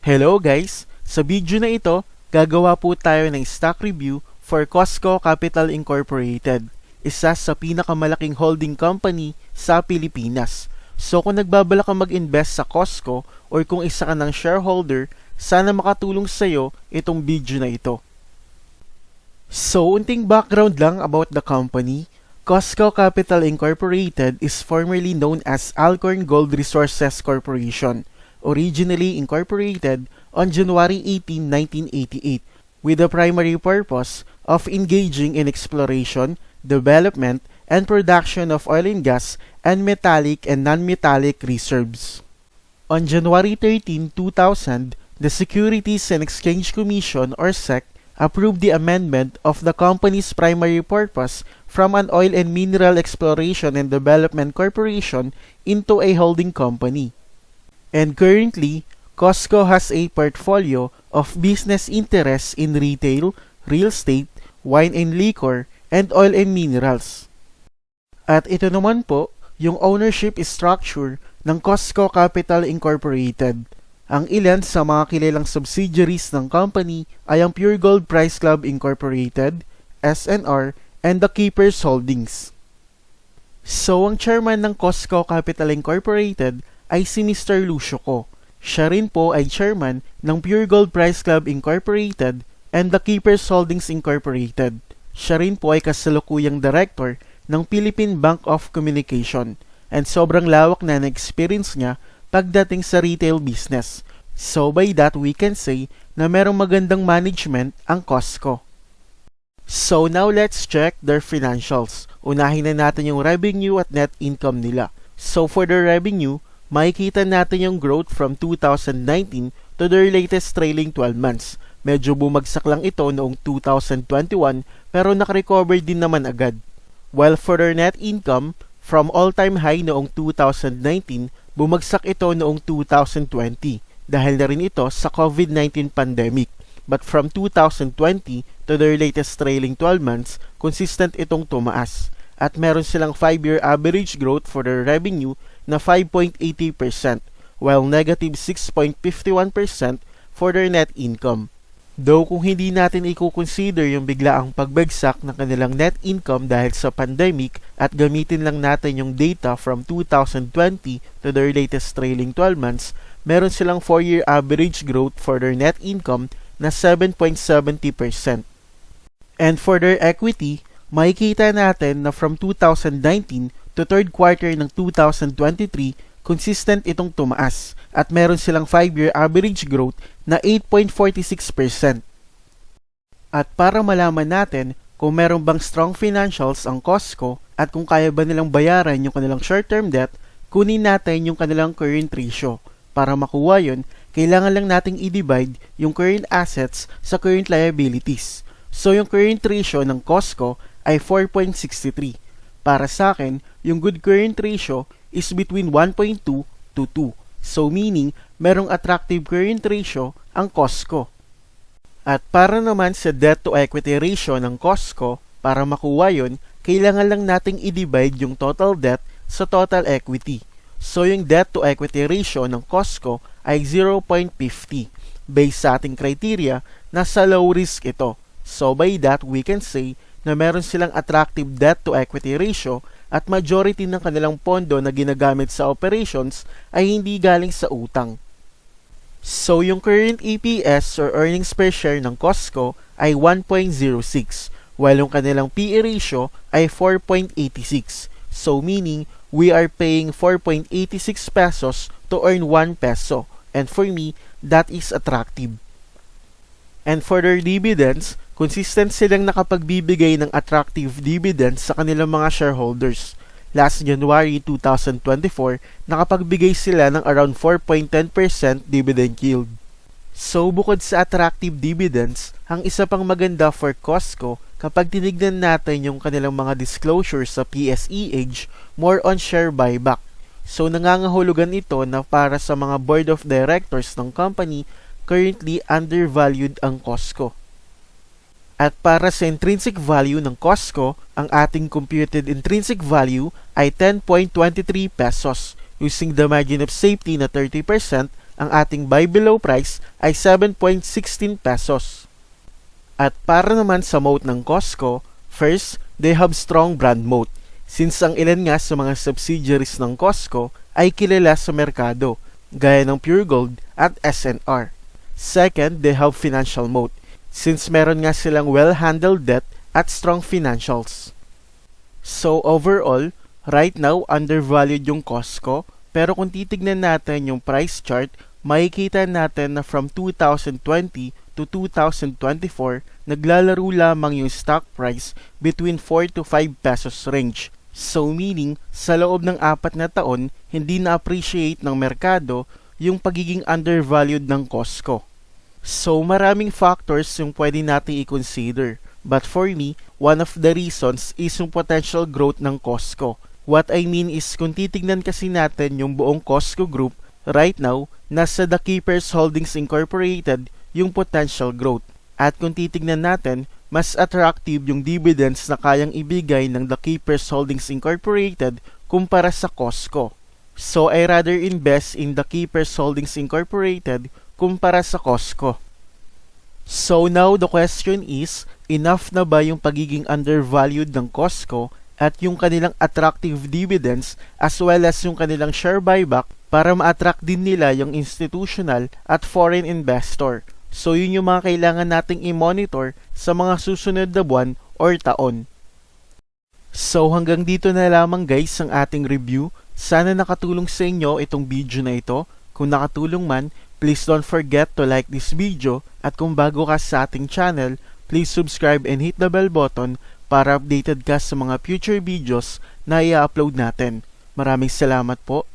Hello guys! Sa video na ito, gagawa po tayo ng stock review for Costco Capital Incorporated, isa sa pinakamalaking holding company sa Pilipinas. So kung nagbabalak ka mag-invest sa Costco or kung isa ka ng shareholder, sana makatulong sa iyo itong video na ito. So, unting background lang about the company. Costco Capital Incorporated is formerly known as Alcorn Gold Resources Corporation, originally incorporated on January 18, 1988, with the primary purpose of engaging in exploration, development, and production of oil and gas and metallic and non-metallic reserves. On January 13, 2000, the Securities and Exchange Commission or SEC approved the amendment of the company's primary purpose from an oil and mineral exploration and development corporation into a holding company. And currently, Costco has a portfolio of business interests in retail, real estate, wine and liquor, and oil and minerals. At ito naman po, yung ownership structure ng Costco Capital Incorporated. Ang ilan sa mga kilalang subsidiaries ng company ay ang Pure Gold Price Club Incorporated, SNR, and the Keepers Holdings. So, ang chairman ng Costco Capital Incorporated ay si Mr. Lucio Ko. Siya rin po ay chairman ng Pure Gold Price Club Incorporated and the Keepers Holdings Incorporated. Siya rin po ay kasalukuyang director ng Philippine Bank of Communication and sobrang lawak na experience niya pagdating sa retail business. So by that, we can say na merong magandang management ang Costco. So now let's check their financials. Unahin na natin yung revenue at net income nila. So for the revenue, makikita natin yung growth from 2019 to their latest trailing 12 months. Medyo bumagsak lang ito noong 2021 pero nakarecover din naman agad. While for their net income, from all-time high noong 2019, bumagsak ito noong 2020 dahil na rin ito sa COVID-19 pandemic. But from 2020 to their latest trailing 12 months, consistent itong tumaas. At meron silang 5-year average growth for their revenue na 5.80% while negative 6.51% for their net income. Though kung hindi natin i-consider yung biglaang pagbagsak ng kanilang net income dahil sa pandemic at gamitin lang natin yung data from 2020 to their latest trailing 12 months, meron silang 4-year average growth for their net income na 7.70%. And for their equity, makikita natin na from 2019 to third quarter ng 2023, consistent itong tumaas at meron silang 5-year average growth na 8.46%. At para malaman natin kung meron bang strong financials ang Costco at kung kaya ba nilang bayaran yung kanilang short-term debt, kunin natin yung kanilang current ratio. Para makuha yun, kailangan lang nating i-divide yung current assets sa current liabilities. So yung current ratio ng Costco ay 4.63. Para sa akin, yung good current ratio is between 1.2 to 2. So meaning, merong attractive current ratio ang Costco. At para naman sa debt to equity ratio ng Costco, para makuha yun, kailangan lang nating i-divide yung total debt sa total equity. So yung debt to equity ratio ng Costco ay 0.50. Based sa ating criteria, nasa low risk ito. So by that, we can say na meron silang attractive debt to equity ratio at majority ng kanilang pondo na ginagamit sa operations ay hindi galing sa utang. So yung current EPS or earnings per share ng Costco ay 1.06 while yung kanilang PE ratio ay 4.86. So meaning we are paying 4.86 pesos to earn 1 peso, and for me that is attractive. And for their dividends, consistent silang nakapagbibigay ng attractive dividends sa kanilang mga shareholders. Last January 2024, nakapagbigay sila ng around 4.10% dividend yield. So bukod sa attractive dividends, ang isa pang maganda for Costco kapag tinignan natin yung kanilang mga disclosures sa PSEH, more on share buyback. So nangangahulugan ito na para sa mga board of directors ng company, currently undervalued ang Costco. At para sa intrinsic value ng Costco, ang ating computed intrinsic value ay 10.23 pesos using the margin of safety na 30% ang ating buy below price ay 7.16 pesos. At para naman sa moat ng Costco, first, they have strong brand moat. Since ang ilan nga sa mga subsidiaries ng Costco ay kilala sa merkado, gaya ng Pure Gold at SNR. Second, they have financial moat. Since meron nga silang well-handled debt at strong financials. So overall, right now undervalued yung Costco, pero kung titignan natin yung price chart, makikita natin na from 2020 to 2024, naglalaro lamang yung stock price between 4 to 5 pesos range. So meaning, sa loob ng 4 na taon, hindi na-appreciate ng merkado yung pagiging undervalued ng Costco. So maraming factors yung pwede natin i-consider. But for me, one of the reasons is yung potential growth ng Costco. What I mean is kung titignan kasi natin yung buong Costco group, right now, nasa The Keepers Holdings Incorporated yung potential growth. At kung titignan natin, mas attractive yung dividends na kayang ibigay ng The Keepers Holdings Incorporated kumpara sa Costco. So I rather invest in The Keepers Holdings Incorporated kumpara sa Costco. So now the question is, enough na ba yung pagiging undervalued ng Costco at yung kanilang attractive dividends as well as yung kanilang share buyback para ma-attract din nila yung institutional at foreign investor? So yun yung mga kailangan nating i-monitor sa mga susunod na buwan or taon. So hanggang dito na lamang guys ang ating review. Sana nakatulong sa inyo itong video na ito. Kung nakatulong man, please don't forget to like this video at kung bago ka sa ating channel, please subscribe and hit the bell button para updated ka sa mga future videos na i-upload natin. Maraming salamat po.